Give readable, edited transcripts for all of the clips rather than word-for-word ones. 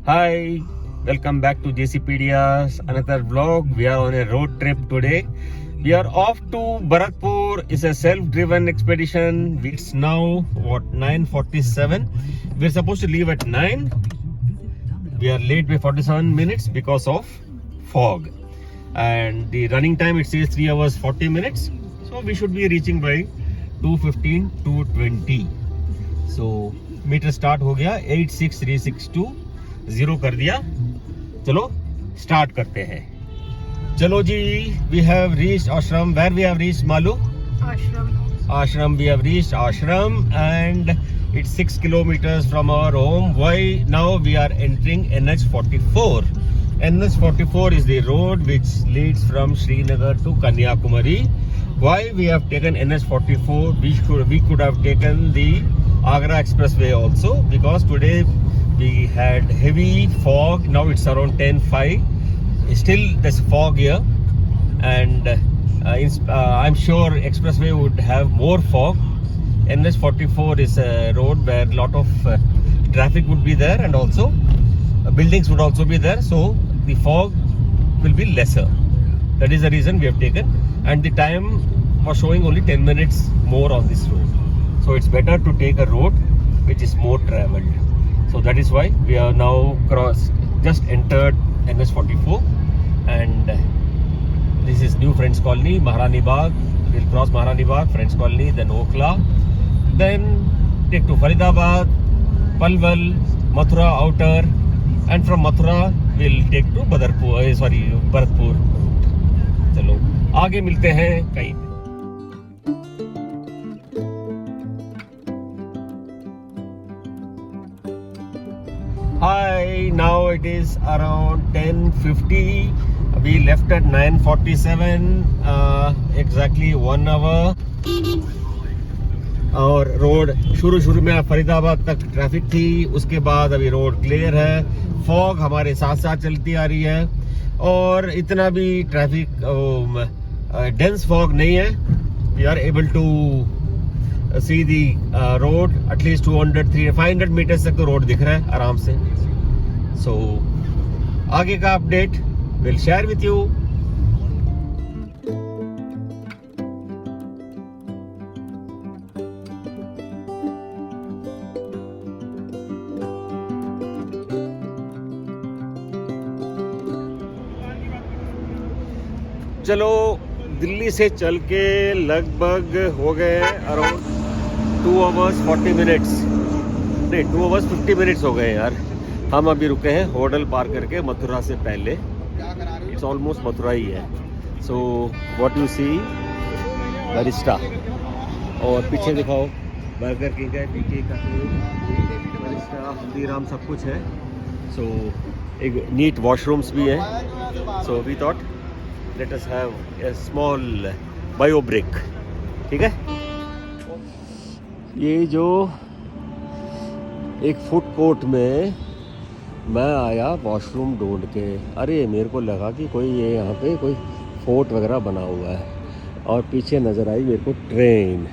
Hi, welcome back to JCPedia's another vlog. We are on a road trip today. We are off to Bharatpur. It's a self-driven expedition. It's now 9:47. We're supposed to leave at 9. We are late by 47 minutes because of fog. And the running time, it says 3 hours 40 minutes. So we should be reaching by 2:15, 2:20. So metre start हो गया 86362 0 कर दिया. चलो start करते हैं. चलो जी, we have reached ashram. Where we have reached मालू? Ashram. We have reached ashram and it's 6 kilometers from our home. Why now we are entering NH44. NH44 is the road which leads from Srinagar to Kanyakumari. Why we have taken NH44? We could have taken the Agra Expressway also, because today we had heavy fog. Now it's around 10:05. Still there's fog here, and I'm sure expressway would have more fog. NH44 is a road where a lot of traffic would be there, and also buildings would also be there, so the fog will be lesser. That is the reason we have taken, and the time was showing only 10 minutes more on this road. So it's better to take a road which is more traveled. So that is why we are now just entered NH44, and this is New Friends Colony, Maharani Bagh. We'll cross Maharani Bagh, Friends Colony, then Okhla, then take to Faridabad, Palwal, Mathura Outer, and from Mathura we'll take to Bharatpur. चलो आगे मिलते हैं कहीं. Hi, now it is around 10:50. We left at 9:47, exactly 1 hour. और road शुरू में फरीदाबाद तक traffic थी, उसके बाद अभी रोड क्लियर है. फॉग हमारे साथ साथ चलती आ रही है, और इतना भी ट्रैफिक डेंस फॉग नहीं है. We are able to see the road at least 200-500 meters तक तो रोड दिख रहा है आराम से. सो आगे का update will share with you. चलो, दिल्ली से चल के लगभग हो गए अराउंड 2 hours 40 minutes, नहीं 2 hours 50 minutes हो गए यार. हम अभी रुके हैं होटल पार करके मथुरा से पहले. इट्स ऑलमोस्ट मथुरा ही है. So what you see, Barista, और पीछे दिखाओ बर्गर किंग है, पीके का बरिस्टा, हल्दीराम, सब कुछ है. सो एक नीट वॉशरूम्स भी हैं. So we thought let us have a small bio break. ठीक है. ये जो एक फूड कोर्ट में मैं आया वॉशरूम ढूंढ के, अरे मेरे को लगा कि कोई ये यहाँ पे कोई फोर्ट वगैरह बना हुआ है, और पीछे नज़र आई मेरे को ट्रेन,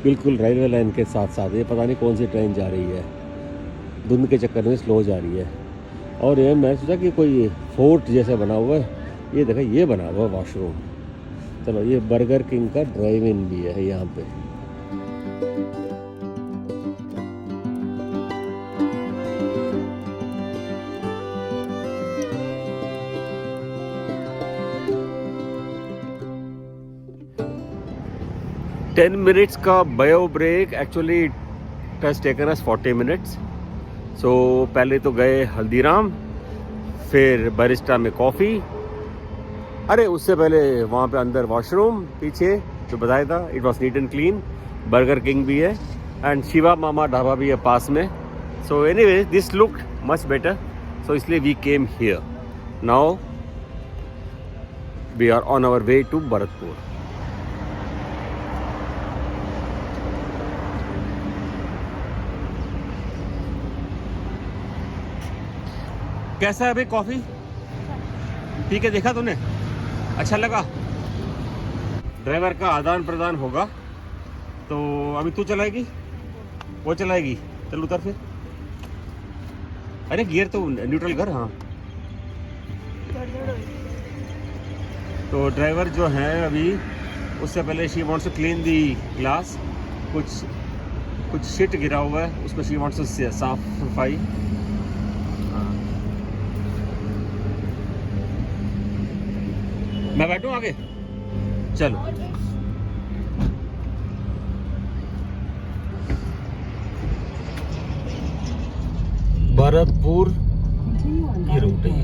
बिल्कुल रेलवे लाइन के साथ साथ. ये पता नहीं कौन सी ट्रेन जा रही है, धुंध के चक्कर में स्लो जा रही है. और ये मैं सोचा कि कोई फोर्ट जैसा बना हुआ है. ये देखा, ये बना हुआ वॉशरूम. चलो, ये बर्गर किंग का ड्राइव इन भी है यहाँ पे. टेन मिनट्स का bio break. Actually it has taken us 40 minutes. So पहले तो गए हल्दीराम, फिर बरिस्टा में कॉफ़ी. अरे उससे पहले वहाँ पे अंदर वॉशरूम पीछे जो बताया था, it was neat and clean. Burger king भी है, एंड शिवा मामा ढाबा भी है पास में. So anyway, this look much better, so इसलिए we came here. Now we are on our way to Bharatpur. कैसा है अभी कॉफ़ी? पी के देखा तूने? अच्छा लगा? ड्राइवर का आदान प्रदान होगा. तो अभी तू चलाएगी, वो चलाएगी? चल उतर फिर. अरे गियर तो न्यूट्रल कर। हाँ तो ड्राइवर जो है अभी, उससे पहले she wants to clean the glass. कुछ शिट गिरा हुआ है, उसको शी वांट्स टू साफ सफाई। मैं बैठूं आगे, चलो। भरतपुर की रूट है।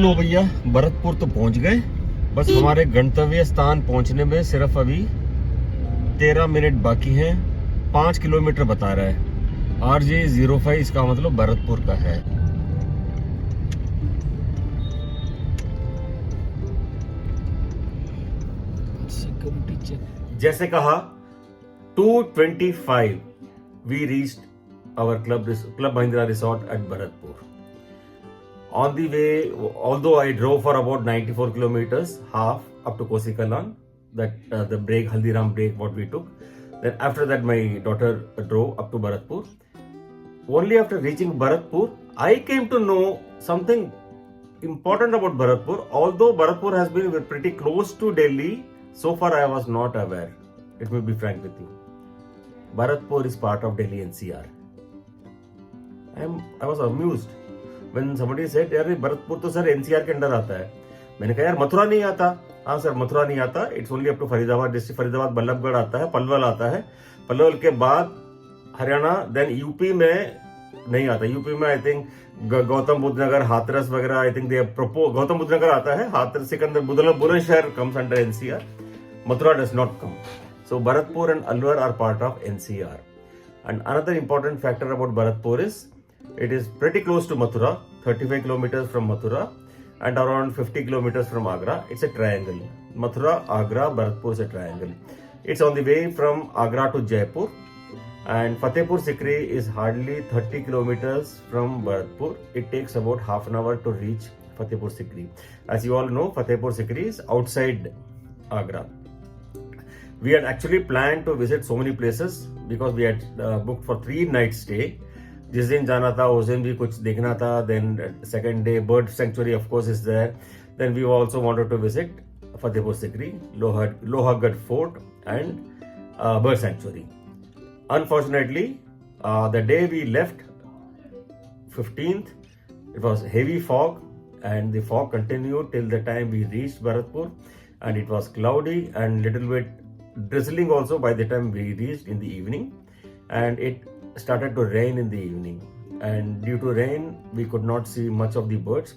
लो भैया, भरतपुर तो पहुंच गए। बस हमारे गंतव्य स्थान पहुंचने में सिर्फ अभी 13 मिनट बाकी हैं। 5 किलोमीटर बता रहा है। RJ05, इसका मतलब भरतपुर का है। जैसे कहा 2:25 we reached our Club Mahindra resort at Bharatpur. On the way, although I drove for about 94 kilometers, half up to Kosikalan, the break, Haldiram break, what we took. Then after that, my daughter drove up to Bharatpur. Only after reaching Bharatpur, I came to know something important about Bharatpur. Although Bharatpur has been pretty close to Delhi, so far I was not aware. Let me be frank with you. Bharatpur is part of Delhi NCR. I was amused when somebody said, यार भरतपुर तो sir NCR के under आता है. मैंने कहा यार मथुरा नहीं आता. हाँ सर, मथुरा नहीं आता. It's only up to Faridabad district. Faridabad Ballabgarh आता है, पलवल आता है. पलवल के बाद हरियाणा, देन यूपी में नहीं आता. यूपी में आई थिंक गौतम बुद्ध नगर, हाथरस वगैरह, I think they propose. Gautam Buddh Nagar आता है, Hathras, Sikandar, Bulandshahr comes under NCR. Mathura does not come. So Bharatpur and Alwar are part of NCR. And another important factor about Bharatpur is it is pretty close to Mathura, 35 kilometers from Mathura and around 50 kilometers from Agra. It's a triangle. Mathura, Agra, Bharatpur is a triangle. It's on the way from Agra to Jaipur. And Fatehpur Sikri is hardly 30 kilometers from Bharatpur. It takes about half an hour to reach Fatehpur Sikri. As you all know, Fatehpur Sikri is outside Agra. We had actually planned to visit so many places because we had booked for 3 nights stay. जिस दिन जाना था उस दिन भी कुछ देखना था. Then second day, bird sanctuary of course is there. Then we also wanted to visit Fatehpur Sikri, Lohagarh Fort and bird sanctuary. Unfortunately, the day we left, 15th, it was heavy fog and the fog continued till the time we reached Bharatpur, and it was cloudy and little bit drizzling also by the time we reached in the evening, and it started to rain in the evening, and due to rain we could not see much of the birds.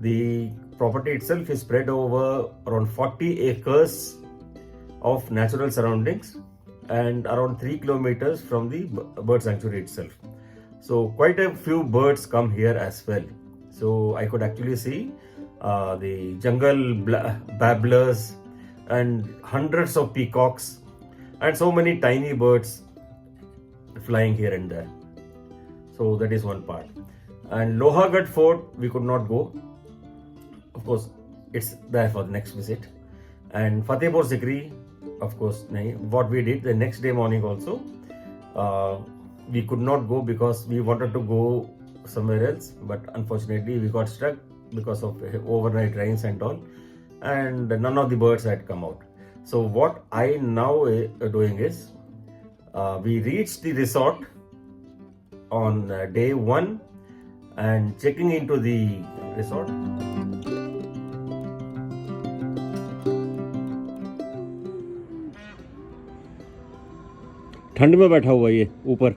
The property itself is spread over around 40 acres of natural surroundings and around 3 kilometers from the bird sanctuary itself. So quite a few birds come here as well. So I could actually see the jungle babblers and hundreds of peacocks and so many tiny birds flying here and there. So that is one part. And Lohagarh Fort we could not go. Of course, it's there for the next visit. And Fatehpur Sikri, of course, nahi. What we did the next day morning also, we could not go because we wanted to go somewhere else, but unfortunately we got stuck because of overnight rains and all, and none of the birds had come out. So what I now doing is, we reached the resort on day 1 and checking into the resort. ठंड में बैठा हुआ ये ऊपर.